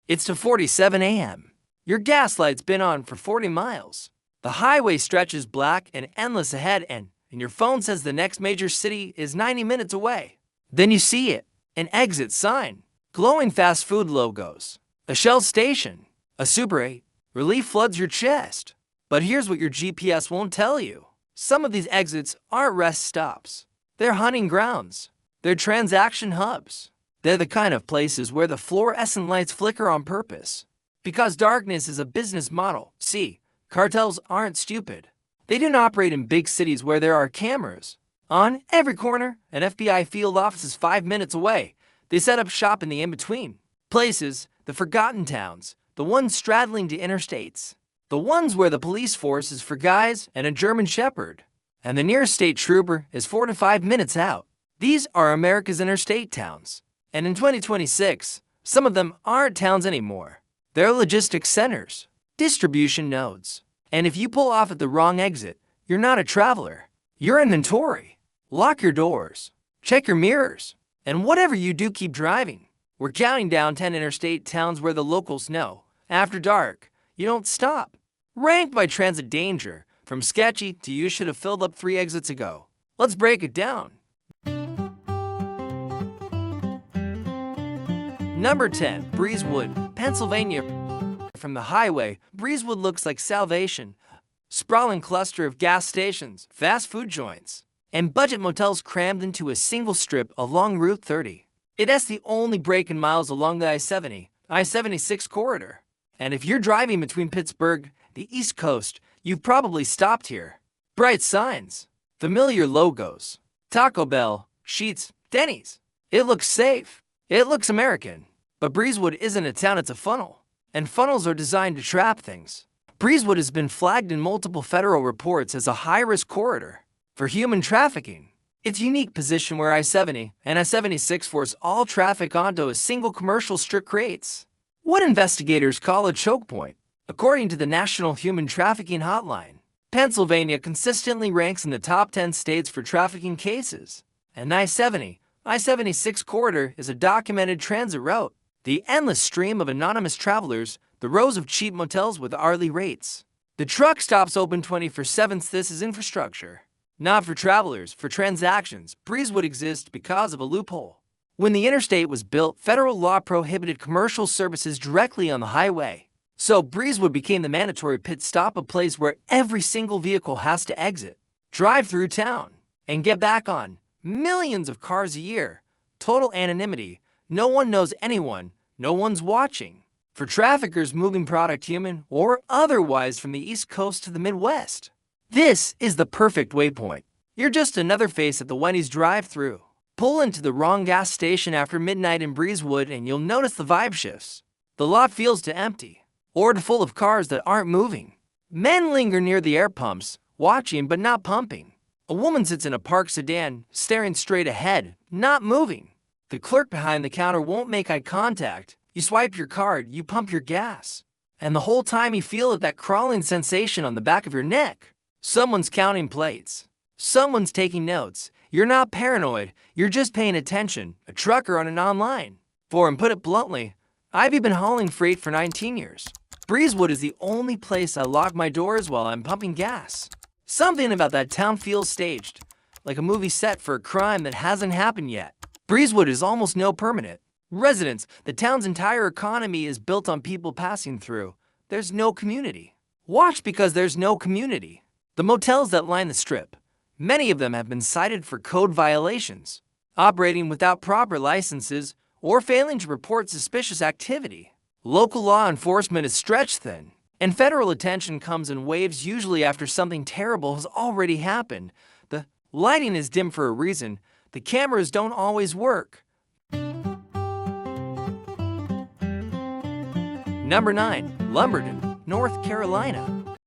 It's 2:47 a.m. Your gas light's been on for 40 miles. The highway stretches black and endless ahead, and your phone says the next major city is 90 minutes away. Then you see it, an exit sign, glowing fast food logos, a Shell station, a Super 8. Relief floods your chest. But here's what your GPS won't tell you. Some of these exits aren't rest stops. They're hunting grounds. They're transaction hubs. They're the kind of places where the fluorescent lights flicker on purpose. Because darkness is a business model. See, cartels aren't stupid. They didn't operate in big cities where there are cameras. On every corner, an FBI field office is 5 minutes away. They set up shop in the in-between. Places, the forgotten towns, the ones straddling to interstates. The ones where the police force is for guys and a German shepherd. And the nearest state trooper is 4 to 5 minutes out. These are America's interstate towns. And in 2026, some of them aren't towns anymore. They're logistics centers, distribution nodes. And if you pull off at the wrong exit, you're not a traveler. You're inventory. Lock your doors. Check your mirrors. And whatever you do, keep driving. We're counting down 10 interstate towns where the locals know, after dark, you don't stop. Ranked by transit danger, from sketchy to you should have filled up 3 exits ago. Let's break it down. Number 10, Breezewood, Pennsylvania. From the highway, Breezewood looks like salvation. Sprawling cluster of gas stations, fast food joints, and budget motels crammed into a single strip along Route 30. It has the only break in miles along the I-70, I-76 corridor. And if you're driving between Pittsburgh, the East Coast, you've probably stopped here. Bright signs, familiar logos, Taco Bell, Sheetz, Denny's. It looks safe. It looks American. But Breezewood isn't a town, it's a funnel. And funnels are designed to trap things. Breezewood has been flagged in multiple federal reports as a high-risk corridor for human trafficking. Its unique position where I-70 and I-76 force all traffic onto a single commercial strip creates what investigators call a choke point. According to the National Human Trafficking Hotline, Pennsylvania consistently ranks in the top 10 states for trafficking cases. And I-70, I-76 corridor is a documented transit route. The endless stream of anonymous travelers, the rows of cheap motels with hourly rates. The truck stops open 24/7. This is infrastructure. Not for travelers, for transactions. Breezewood exists because of a loophole. When the interstate was built, federal law prohibited commercial services directly on the highway. So Breezewood became the mandatory pit stop, a place where every single vehicle has to exit, drive through town, and get back on. Millions of cars a year. Total anonymity. No one knows anyone. No one's watching. For traffickers moving product, human or otherwise, from the East Coast to the Midwest. This is the perfect waypoint. You're just another face at the Wendy's drive-thru. Pull into the wrong gas station after midnight in Breezewood and you'll notice the vibe shifts. The lot feels too empty, or too full of cars that aren't moving. Men linger near the air pumps, watching but not pumping. A woman sits in a parked sedan, staring straight ahead, not moving. The clerk behind the counter won't make eye contact. You swipe your card, you pump your gas. And the whole time you feel that crawling sensation on the back of your neck. Someone's counting plates. Someone's taking notes. You're not paranoid, you're just paying attention. A trucker on an online. And put it bluntly, I've been hauling freight for 19 years. Breezewood is the only place I lock my doors while I'm pumping gas. Something about that town feels staged, like a movie set for a crime that hasn't happened yet. Breezewood is almost no permanent residents. The town's entire economy is built on people passing through. There's no community. Watch, because there's no community. The motels that line the strip, many of them have been cited for code violations, operating without proper licenses, or failing to report suspicious activity. Local law enforcement is stretched thin, and federal attention comes in waves, usually after something terrible has already happened. The lighting is dim for a reason. The cameras don't always work. Number 9, Lumberton, North Carolina.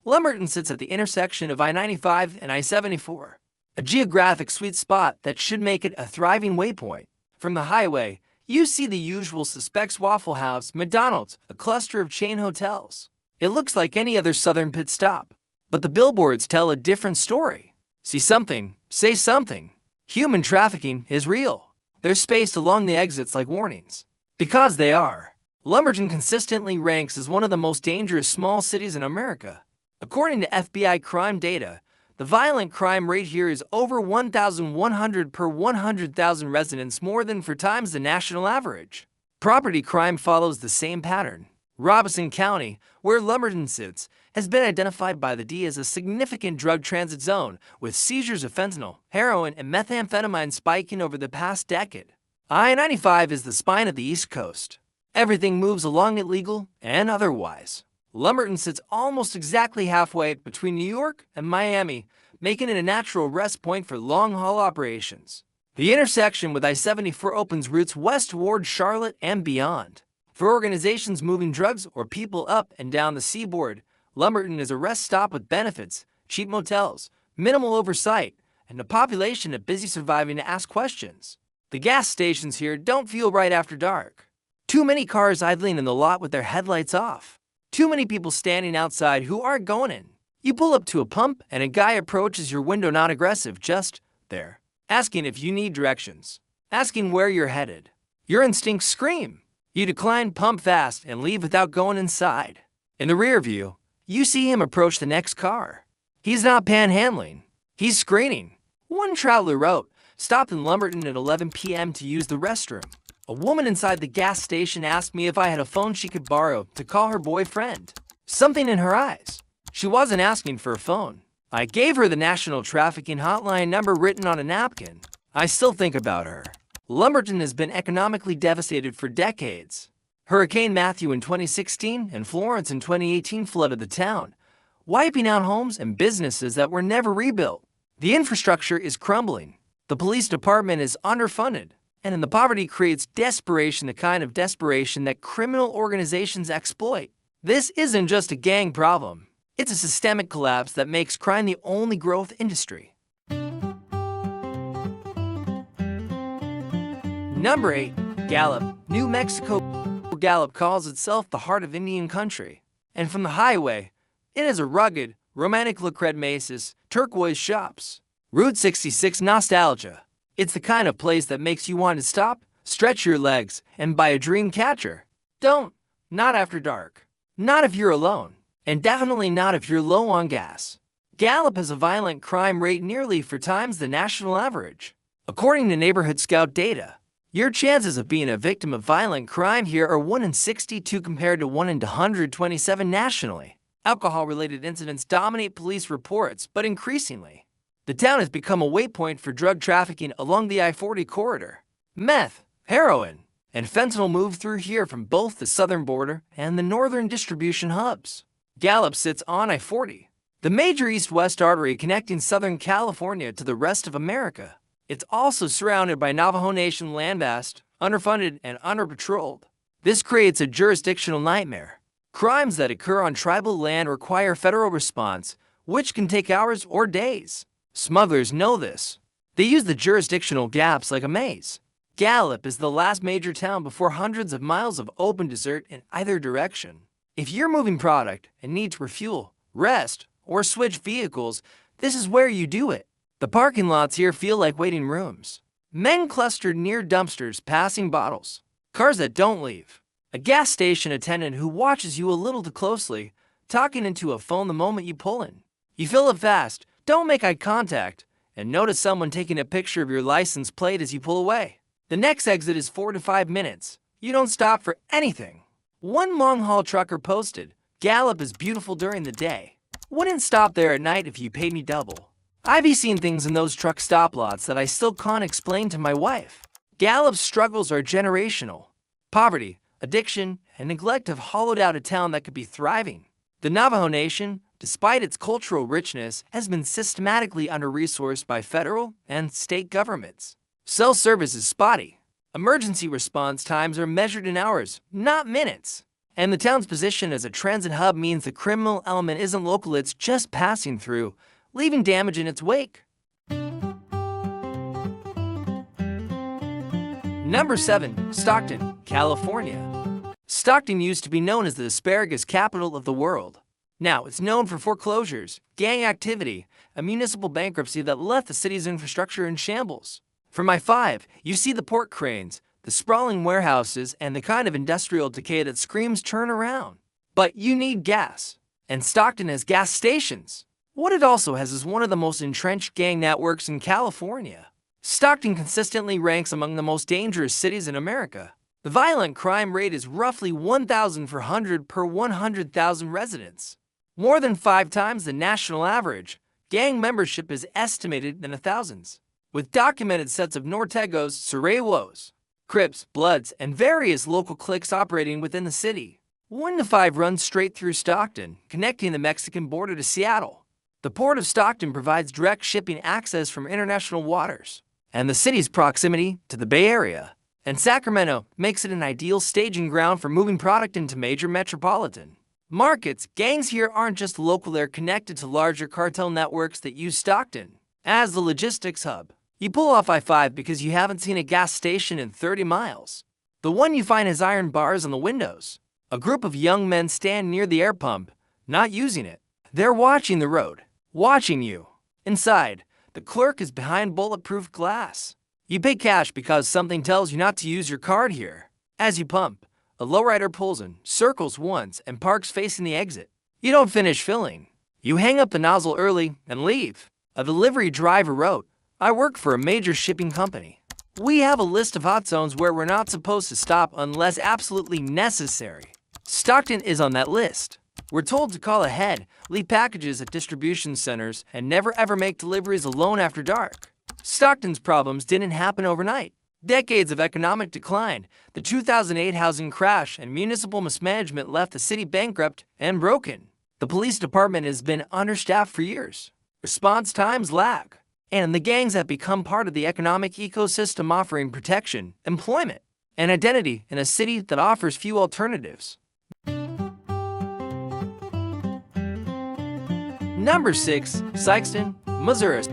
Lumberton sits at the intersection of I-95 and I-74, a geographic sweet spot that should make it a thriving waypoint. From the highway, you see the usual suspects: Waffle House, McDonald's, a cluster of chain hotels. It looks like any other southern pit stop, but the billboards tell a different story. See something, say something. Human trafficking is real. They're spaced along the exits like warnings. Because they are. Lumberton consistently ranks as one of the most dangerous small cities in America. According to FBI crime data, the violent crime rate here is over 1,100 per 100,000 residents, more than 4 times the national average. Property crime follows the same pattern. Robeson County, where Lumberton sits, has been identified by the D as a significant drug transit zone, with seizures of fentanyl, heroin, and methamphetamine spiking over the past decade. I-95 is the spine of the East Coast. Everything moves along it, legal and otherwise. Lumberton sits almost exactly halfway between New York and Miami, making it a natural rest point for long-haul operations. The intersection with I-74 opens routes west toward Charlotte and beyond. For organizations moving drugs or people up and down the seaboard, Lumberton is a rest stop with benefits, cheap motels, minimal oversight, and a population of busy surviving to ask questions. The gas stations here don't feel right after dark. Too many cars idling in the lot with their headlights off. Too many people standing outside who aren't going in. You pull up to a pump and a guy approaches your window, not aggressive, just there, asking if you need directions, asking where you're headed. Your instincts scream. You decline, pump fast, and leave without going inside. In the rear view, you see him approach the next car. He's not panhandling. He's screening. One traveler wrote, "Stopped in Lumberton at 11 p.m. to use the restroom. A woman inside the gas station asked me if I had a phone she could borrow to call her boyfriend. Something in her eyes. She wasn't asking for a phone. I gave her the national trafficking hotline number written on a napkin. I still think about her." Lumberton has been economically devastated for decades. Hurricane Matthew in 2016 and Florence in 2018 flooded the town, wiping out homes and businesses that were never rebuilt. The infrastructure is crumbling. The police department is underfunded. And the poverty creates desperation, the kind of desperation that criminal organizations exploit. This isn't just a gang problem. It's a systemic collapse that makes crime the only growth industry. Number 8. Gallup, New Mexico. Gallup calls itself the heart of Indian country. And from the highway, it has a rugged, romantic look, red mesas, turquoise shops. Route 66 nostalgia. It's the kind of place that makes you want to stop, stretch your legs, and buy a dream catcher. Don't. Not after dark. Not if you're alone. And definitely not if you're low on gas. Gallup has a violent crime rate nearly 4 times the national average. According to Neighborhood Scout data, your chances of being a victim of violent crime here are 1 in 62 compared to 1 in 127 nationally. Alcohol-related incidents dominate police reports, but increasingly, the town has become a waypoint for drug trafficking along the I-40 corridor. Meth, heroin, and fentanyl move through here from both the southern border and the northern distribution hubs. Gallup sits on I-40, the major east-west artery connecting Southern California to the rest of America. It's also surrounded by Navajo Nation land, vast, underfunded, and under-patrolled. This creates a jurisdictional nightmare. Crimes that occur on tribal land require federal response, which can take hours or days. Smugglers know this. They use the jurisdictional gaps like a maze. Gallup is the last major town before hundreds of miles of open desert in either direction. If you're moving product and need to refuel, rest, or switch vehicles, this is where you do it. The parking lots here feel like waiting rooms. Men clustered near dumpsters passing bottles. Cars that don't leave. A gas station attendant who watches you a little too closely, talking into a phone the moment you pull in. You fill up fast, don't make eye contact, and notice someone taking a picture of your license plate as you pull away. The next exit is 4 to 5 minutes. You don't stop for anything. One long-haul trucker posted, "Gallup is beautiful during the day. Wouldn't stop there at night if you paid me double." I've seen things in those truck stop lots that I still can't explain to my wife. Gallup's struggles are generational. Poverty, addiction, and neglect have hollowed out a town that could be thriving. The Navajo Nation, despite its cultural richness, has been systematically under-resourced by federal and state governments. Cell service is spotty. Emergency response times are measured in hours, not minutes. And the town's position as a transit hub means the criminal element isn't local, it's just passing through, leaving damage in its wake. Number 7. Stockton, California. Stockton used to be known as the asparagus capital of the world. Now it's known for foreclosures, gang activity, a municipal bankruptcy that left the city's infrastructure in shambles. From I-5, you see the port cranes, the sprawling warehouses, and the kind of industrial decay that screams turn around. But you need gas, and Stockton has gas stations. What it also has is one of the most entrenched gang networks in California. Stockton consistently ranks among the most dangerous cities in America. The violent crime rate is roughly 1,400 per 100,000 residents. More than 5 times the national average. Gang membership is estimated in the thousands, with documented sets of Nortegos, Sarajevo's, Crips, Bloods, and various local cliques operating within the city. 1 to 5 runs straight through Stockton, connecting the Mexican border to Seattle. The Port of Stockton provides direct shipping access from international waters, and the city's proximity to the Bay Area and Sacramento makes it an ideal staging ground for moving product into major metropolitan markets. Gangs here aren't just local, they're connected to larger cartel networks that use Stockton as the logistics hub. You pull off I-5 because you haven't seen a gas station in 30 miles. The one you find has iron bars on the windows. A group of young men stand near the air pump, not using it. They're watching the road, watching you. Inside, the clerk is behind bulletproof glass. You pay cash because something tells you not to use your card here. As you pump, a lowrider pulls in, circles once, and parks facing the exit. You don't finish filling. You hang up the nozzle early and leave. A delivery driver wrote, "I work for a major shipping company. We have a list of hot zones where we're not supposed to stop unless absolutely necessary." Stockton is on that list. We're told to call ahead, leave packages at distribution centers, and never ever make deliveries alone after dark. Stockton's problems didn't happen overnight. Decades of economic decline, the 2008 housing crash, and municipal mismanagement left the city bankrupt and broken. The police department has been understaffed for years. Response times lag. And the gangs have become part of the economic ecosystem, offering protection, employment, and identity in a city that offers few alternatives. Number 6. Sikeston, Missouri.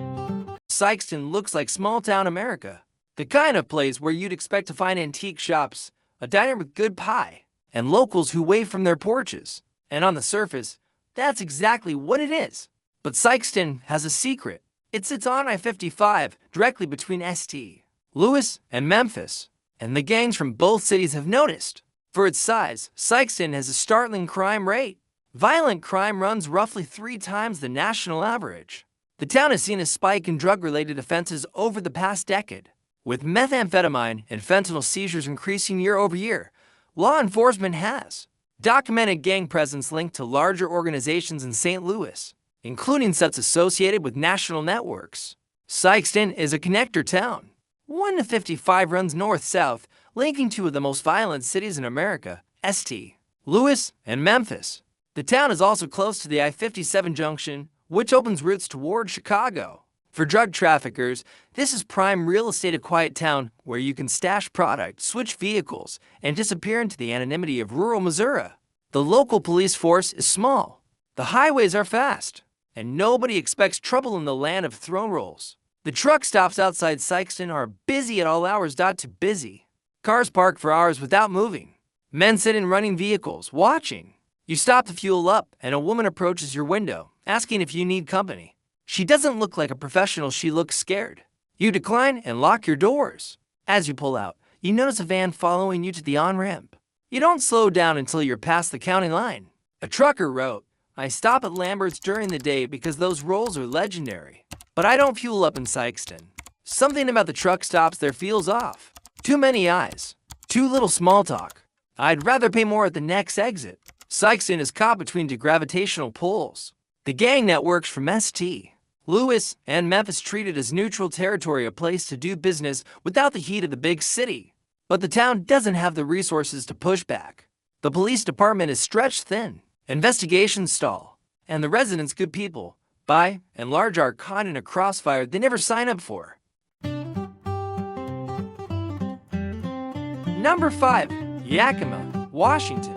Sikeston looks like small-town America. The kind of place where you'd expect to find antique shops, a diner with good pie, and locals who wave from their porches. And on the surface, that's exactly what it is. But Sikeston has a secret. It sits on I-55, directly between St. Louis and Memphis, and the gangs from both cities have noticed. For its size, Sikeston has a startling crime rate. Violent crime runs roughly 3 times the national average. The town has seen a spike in drug-related offenses over the past decade, with methamphetamine and fentanyl seizures increasing year over year. Law enforcement has documented gang presence linked to larger organizations in St. Louis, including sets associated with national networks. Sikeston is a connector town. 1 to 55 runs north-south, linking 2 of the most violent cities in America, St. Louis and Memphis. The town is also close to the I-57 junction, which opens routes toward Chicago. For drug traffickers, this is prime real estate, a quiet town where you can stash product, switch vehicles, and disappear into the anonymity of rural Missouri. The local police force is small. The highways are fast, and nobody expects trouble in the land of throne rolls. The truck stops outside Sikeston are busy at all hours. Too busy. Cars park for hours without moving. Men sit in running vehicles, watching. You stop to fuel up, and a woman approaches your window, asking if you need company. She doesn't look like a professional, she looks scared. You decline and lock your doors. As you pull out, you notice a van following you to the on-ramp. You don't slow down until you're past the county line. A trucker wrote, "I stop at Lambert's during the day because those rolls are legendary. But I don't fuel up in Sikeston." Something about the truck stops there feels off. Too many eyes. Too little small talk. I'd rather pay more at the next exit. Sikeston is caught between 2 gravitational pulls. The gang networks from St. Louis and Memphis treat it as neutral territory, a place to do business without the heat of the big city. But the town doesn't have the resources to push back. The police department is stretched thin. Investigations stall. And the residents, good people, by and large, are caught in a crossfire they never sign up for. Number 5. Yakima, Washington.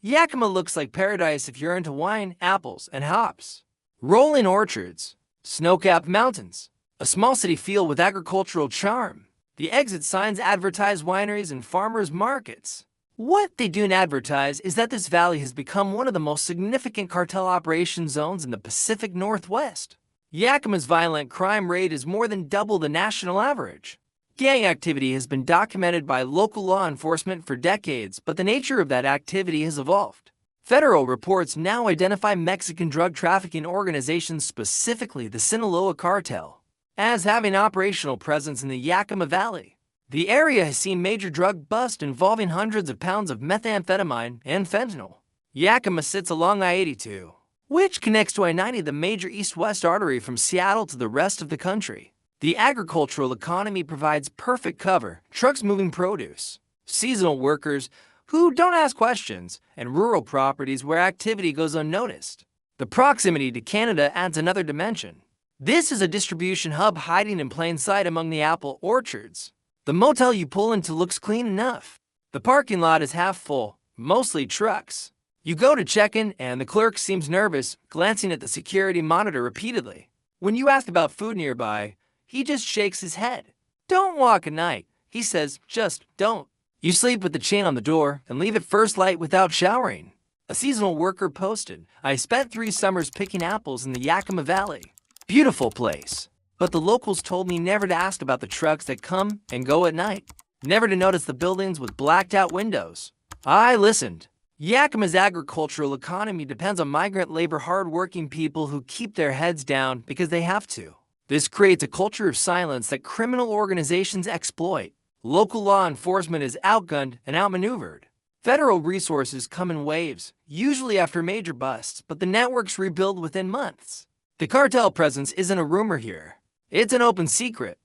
Yakima looks like paradise if you're into wine, apples, and hops. Rolling orchards, snow-capped mountains, a small city feel with agricultural charm. The exit signs advertise wineries and farmers markets. What they don't advertise is that this valley has become one of the most significant cartel operation zones in the Pacific Northwest. Yakima's violent crime rate is more than double the national average. Gang activity has been documented by local law enforcement for decades, but the nature of that activity has evolved. Federal reports now identify Mexican drug trafficking organizations, specifically the Sinaloa cartel, as having operational presence in the Yakima Valley. The area has seen major drug busts involving hundreds of pounds of methamphetamine and fentanyl. Yakima sits along I-82, which connects to I-90, the major east-west artery from Seattle to the rest of the country. The agricultural economy provides perfect cover: trucks moving produce, seasonal workers who don't ask questions, and rural properties where activity goes unnoticed. The proximity to Canada adds another dimension. This is a distribution hub hiding in plain sight among the apple orchards. The motel you pull into looks clean enough. The parking lot is half full, mostly trucks. You go to check in and the clerk seems nervous, glancing at the security monitor repeatedly. When you ask about food nearby, he just shakes his head. Don't walk at night, he says, just don't. You sleep with the chain on the door and leave at first light without showering. A seasonal worker posted, "I spent 3 summers picking apples in the Yakima Valley. Beautiful place. But the locals told me never to ask about the trucks that come and go at night. Never to notice the buildings with blacked out windows." I listened. Yakima's agricultural economy depends on migrant labor, hard-working people who keep their heads down because they have to. This creates a culture of silence that criminal organizations exploit. Local law enforcement is outgunned and outmaneuvered. Federal resources come in waves, usually after major busts, but the networks rebuild within months. The cartel presence isn't a rumor here. It's an open secret.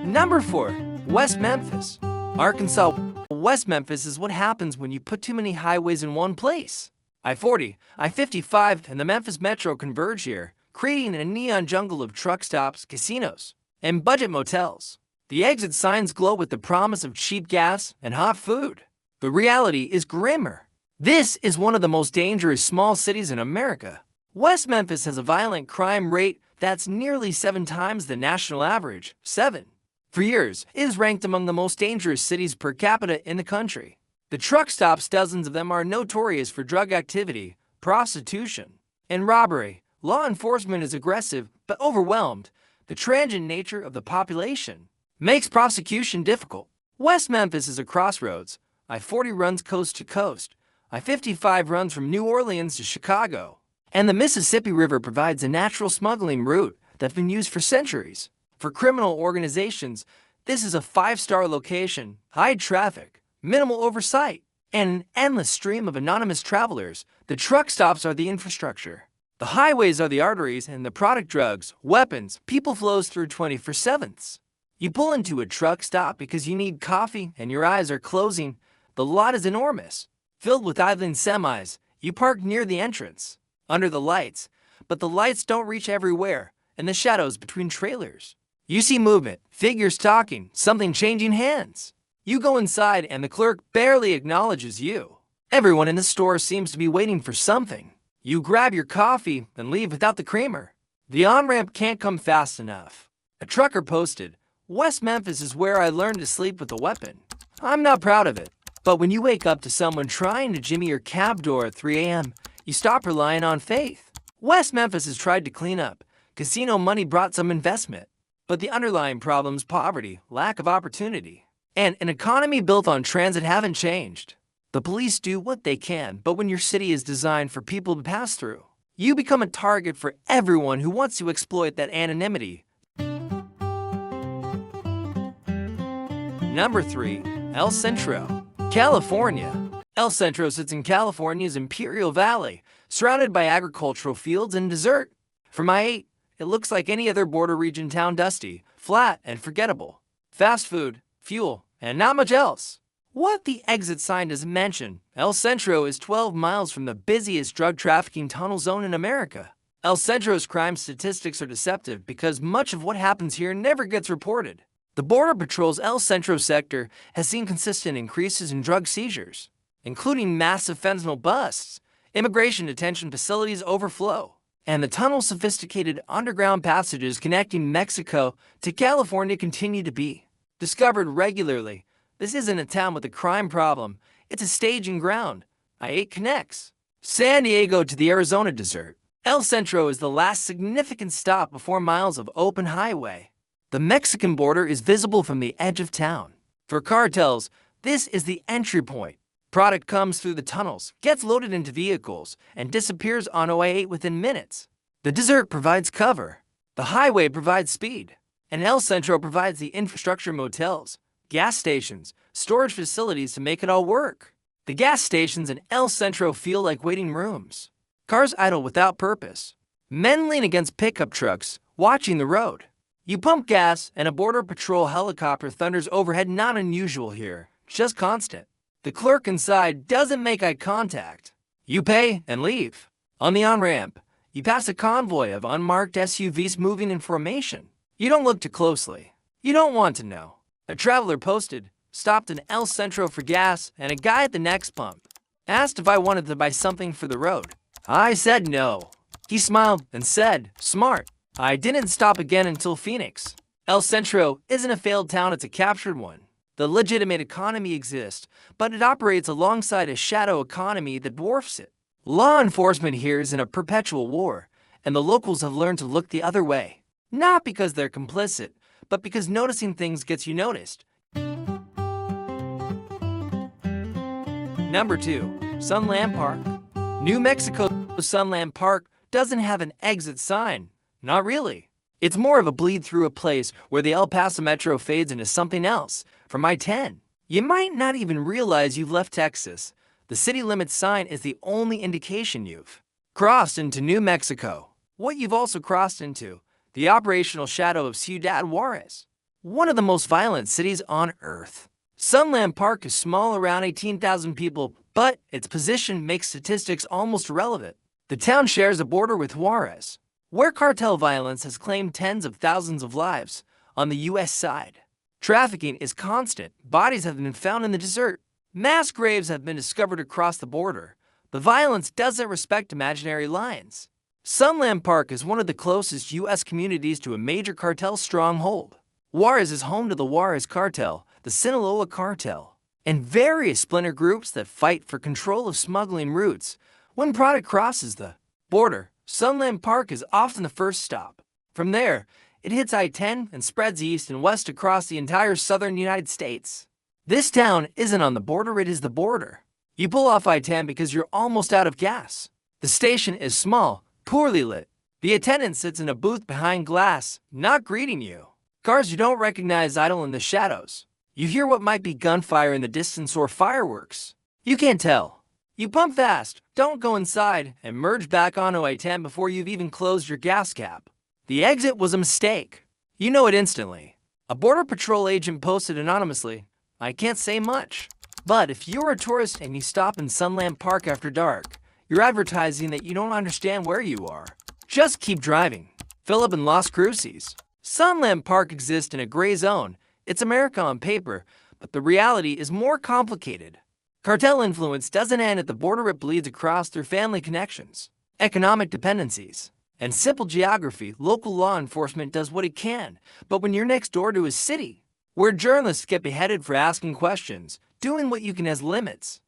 Number 4. West Memphis, Arkansas. West Memphis is what happens when you put too many highways in one place. I-40, I-55, and the Memphis Metro converge here, creating a neon jungle of truck stops, casinos, and budget motels. The exit signs glow with the promise of cheap gas and hot food. The reality is grimmer. This is one of the most dangerous small cities in America. West Memphis has a violent crime rate that's nearly 7 times the national average, 7. For years, it is ranked among the most dangerous cities per capita in the country. The truck stops, dozens of them, are notorious for drug activity, prostitution, and robbery. Law enforcement is aggressive but overwhelmed. The transient nature of the population makes prosecution difficult. West Memphis is a crossroads. I-40 runs coast to coast. I-55 runs from New Orleans to Chicago. And the Mississippi River provides a natural smuggling route that's been used for centuries. For criminal organizations, this is a 5-star location: high traffic, minimal oversight, and an endless stream of anonymous travelers. The truck stops are the infrastructure. The highways are the arteries, and the product, drugs, weapons, people flows through 24/7. You pull into a truck stop because you need coffee and your eyes are closing. The lot is enormous, filled with idling semis. You park near the entrance, under the lights, but the lights don't reach everywhere, and the shadows between trailers. You see movement, figures talking, something changing hands. You go inside and the clerk barely acknowledges you. Everyone in the store seems to be waiting for something. You grab your coffee and leave without the creamer. The on-ramp can't come fast enough. A trucker posted, "West Memphis is where I learned to sleep with a weapon." I'm not proud of it, but when you wake up to someone trying to jimmy your cab door at 3 a.m., you stop relying on faith. West Memphis has tried to clean up. Casino money brought some investment, but the underlying problems, poverty, lack of opportunity, and an economy built on transit haven't changed. The police do what they can, but when your city is designed for people to pass through, you become a target for everyone who wants to exploit that anonymity. Number 3. El Centro, California. El Centro sits in California's Imperial Valley, surrounded by agricultural fields and desert. From I-8, it looks like any other border region town: dusty, flat, and forgettable. Fast food, fuel, and not much else. What the exit sign doesn't mention, El Centro is 12 miles from the busiest drug trafficking tunnel zone in America. El Centro's crime statistics are deceptive because much of what happens here never gets reported. The Border Patrol's El Centro sector has seen consistent increases in drug seizures, including massive fentanyl busts. Immigration detention facilities overflow, and the tunnel's sophisticated underground passages connecting Mexico to California continue to be discovered regularly. This isn't a town with a crime problem, it's a staging ground. I-8 connects San Diego to the Arizona desert. El Centro is the last significant stop before miles of open highway. The Mexican border is visible from the edge of town. For cartels, this is the entry point. Product comes through the tunnels, gets loaded into vehicles, and disappears on OI-8 within minutes. The desert provides cover. The highway provides speed. And El Centro provides the infrastructure: motels, gas stations, storage facilities to make it all work. The gas stations in El Centro feel like waiting rooms. Cars idle without purpose. Men lean against pickup trucks, watching the road. You pump gas, and a border patrol helicopter thunders overhead. Not unusual here, just constant. The clerk inside doesn't make eye contact. You pay and leave. On the on-ramp, you pass a convoy of unmarked SUVs moving in formation. You don't look too closely. You don't want to know. A traveler posted, stopped in El Centro for gas, and a guy at the next pump asked if I wanted to buy something for the road. I said no. He smiled and said, smart. I didn't stop again until Phoenix. El Centro isn't a failed town, it's a captured one. The legitimate economy exists, but it operates alongside a shadow economy that dwarfs it. Law enforcement here is in a perpetual war, and the locals have learned to look the other way. Not because they're complicit, but because noticing things gets you noticed. Number 2. Sunland Park. New Mexico's Sunland Park doesn't have an exit sign. Not really. It's more of a bleed through a place where the El Paso Metro fades into something else. From I-10, you might not even realize you've left Texas. The city limits sign is the only indication you've crossed into New Mexico. What you've also crossed into, the operational shadow of Ciudad Juarez, one of the most violent cities on Earth. Sunland Park is small, around 18,000 people, but its position makes statistics almost irrelevant. The town shares a border with Juarez, where cartel violence has claimed tens of thousands of lives. On the U.S. side, trafficking is constant. Bodies have been found in the desert. Mass graves have been discovered across the border. The violence doesn't respect imaginary lines. Sunland Park is one of the closest U.S. communities to a major cartel stronghold. Juarez is home to the Juarez cartel, the Sinaloa cartel, and various splinter groups that fight for control of smuggling routes. When product crosses the border, Sunland Park is often the first stop. From there, it hits I-10 and spreads east and west across the entire southern United States. This town isn't on the border, it is the border. You pull off I-10 because you're almost out of gas. The station is small, poorly lit. The attendant sits in a booth behind glass, not greeting you. Cars you don't recognize idle in the shadows. You hear what might be gunfire in the distance or fireworks. You can't tell. You pump fast, don't go inside, and merge back onto I-10 before you've even closed your gas cap. The exit was a mistake. You know it instantly. A Border Patrol agent posted anonymously, I can't say much. But if you're a tourist and you stop in Sunland Park after dark, you're advertising that you don't understand where you are. Just keep driving. Philip in Las Cruces. Sunland Park exists in a gray zone. It's America on paper, but the reality is more complicated. Cartel influence doesn't end at the border, it bleeds across through family connections, economic dependencies, and simple geography. Local law enforcement does what it can, but when you're next door to a city where journalists get beheaded for asking questions, doing what you can has limits.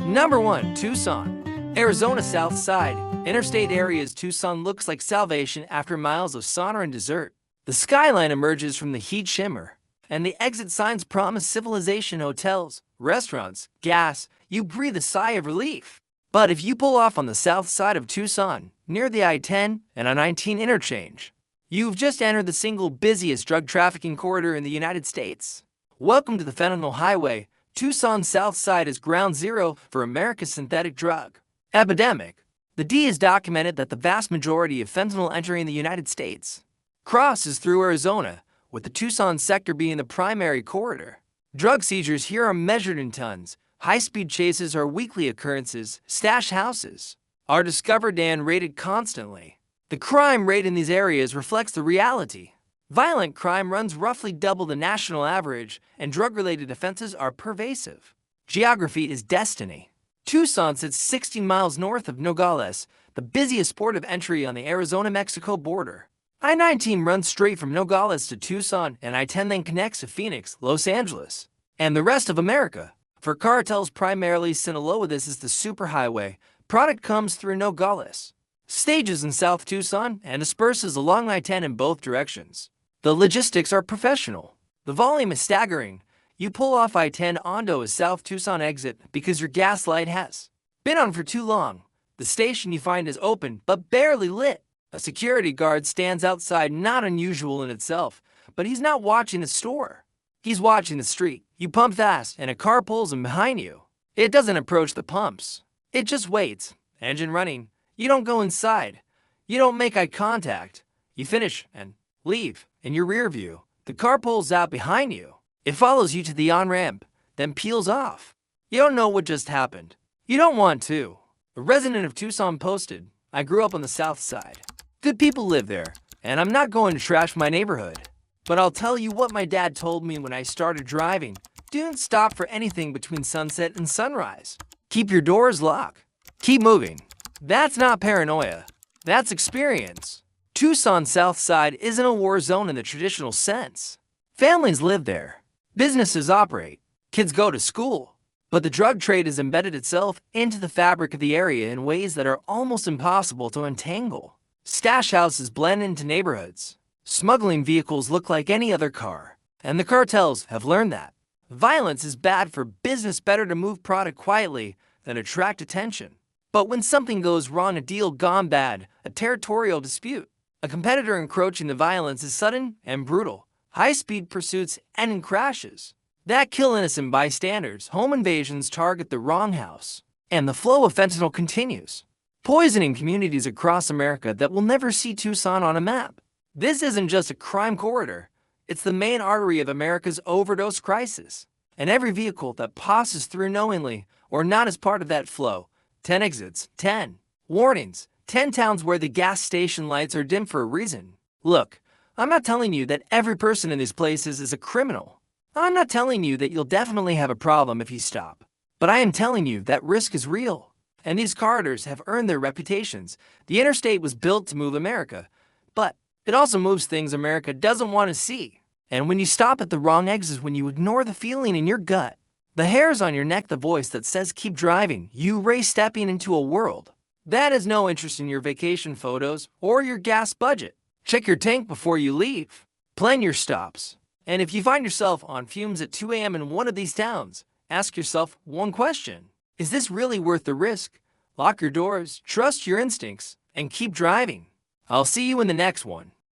Number 1. Tucson, Arizona South Side. Interstate areas. Tucson looks like salvation after miles of sauna and desert. The skyline emerges from the heat shimmer, and the exit signs promise civilization: hotels, restaurants, gas. You breathe a sigh of relief. But if you pull off on the south side of Tucson, near the I-10 and I-19 interchange, you've just entered the single busiest drug trafficking corridor in the United States. Welcome to the Fentanyl Highway. Tucson's south side is ground zero for America's synthetic drug epidemic. The D is documented that the vast majority of fentanyl entering the United States crosses through Arizona, with the Tucson sector being the primary corridor. Drug seizures here are measured in tons. High-speed chases are weekly occurrences. Stash houses are discovered and raided constantly. The crime rate in these areas reflects the reality. Violent crime runs roughly double the national average, and drug-related offenses are pervasive. Geography is destiny. Tucson sits 16 miles north of Nogales, the busiest port of entry on the Arizona-Mexico border. I-19 runs straight from Nogales to Tucson, and I-10 then connects to Phoenix, Los Angeles, and the rest of America. For cartels, primarily Sinaloa, this is the superhighway. Product comes through Nogales, stages in South Tucson, and disperses along I-10 in both directions. The logistics are professional. The volume is staggering. You pull off I-10 onto a South Tucson exit because your gas light has been on for too long. The station you find is open, but barely lit. A security guard stands outside, not unusual in itself, but he's not watching the store. He's watching the street. You pump fast, and a car pulls him behind you. It doesn't approach the pumps. It just waits, engine running. You don't go inside. You don't make eye contact. You finish and leave. In your rear view, the car pulls out behind you. It follows you to the on-ramp, then peels off. You don't know what just happened. You don't want to. A resident of Tucson posted, "I grew up on the south side. Good people live there, and I'm not going to trash my neighborhood. But I'll tell you what my dad told me when I started driving. Don't stop for anything between sunset and sunrise. Keep your doors locked. Keep moving." That's not paranoia. That's experience. Tucson's south side isn't a war zone in the traditional sense. Families live there. Businesses operate. Kids go to school. But the drug trade has embedded itself into the fabric of the area in ways that are almost impossible to untangle. Stash houses blend into neighborhoods. Smuggling vehicles look like any other car. And the cartels have learned that. Violence is bad for business, better to move product quietly than attract attention. But when something goes wrong, a deal gone bad, a territorial dispute, a competitor encroaching, the violence is sudden and brutal. High-speed pursuits end in crashes that kill innocent bystanders. Home invasions target the wrong house. And the flow of fentanyl continues, poisoning communities across America that will never see Tucson on a map. This isn't just a crime corridor. It's the main artery of America's overdose crisis. And every vehicle that passes through knowingly or not as part of that flow, 10 exits, 10 warnings, 10 towns where the gas station lights are dim for a reason. Look, I'm not telling you that every person in these places is a criminal. I'm not telling you that you'll definitely have a problem if you stop. But I am telling you that risk is real. And these corridors have earned their reputations. The interstate was built to move America, but it also moves things America doesn't want to see. And when you stop at the wrong exit, when you ignore the feeling in your gut, the hairs on your neck, the voice that says keep driving, you race stepping into a world that has no interest in your vacation photos or your gas budget. Check your tank before you leave. Plan your stops. And if you find yourself on fumes at 2 a.m. in one of these towns, ask yourself one question. Is this really worth the risk? Lock your doors, trust your instincts, and keep driving. I'll see you in the next one.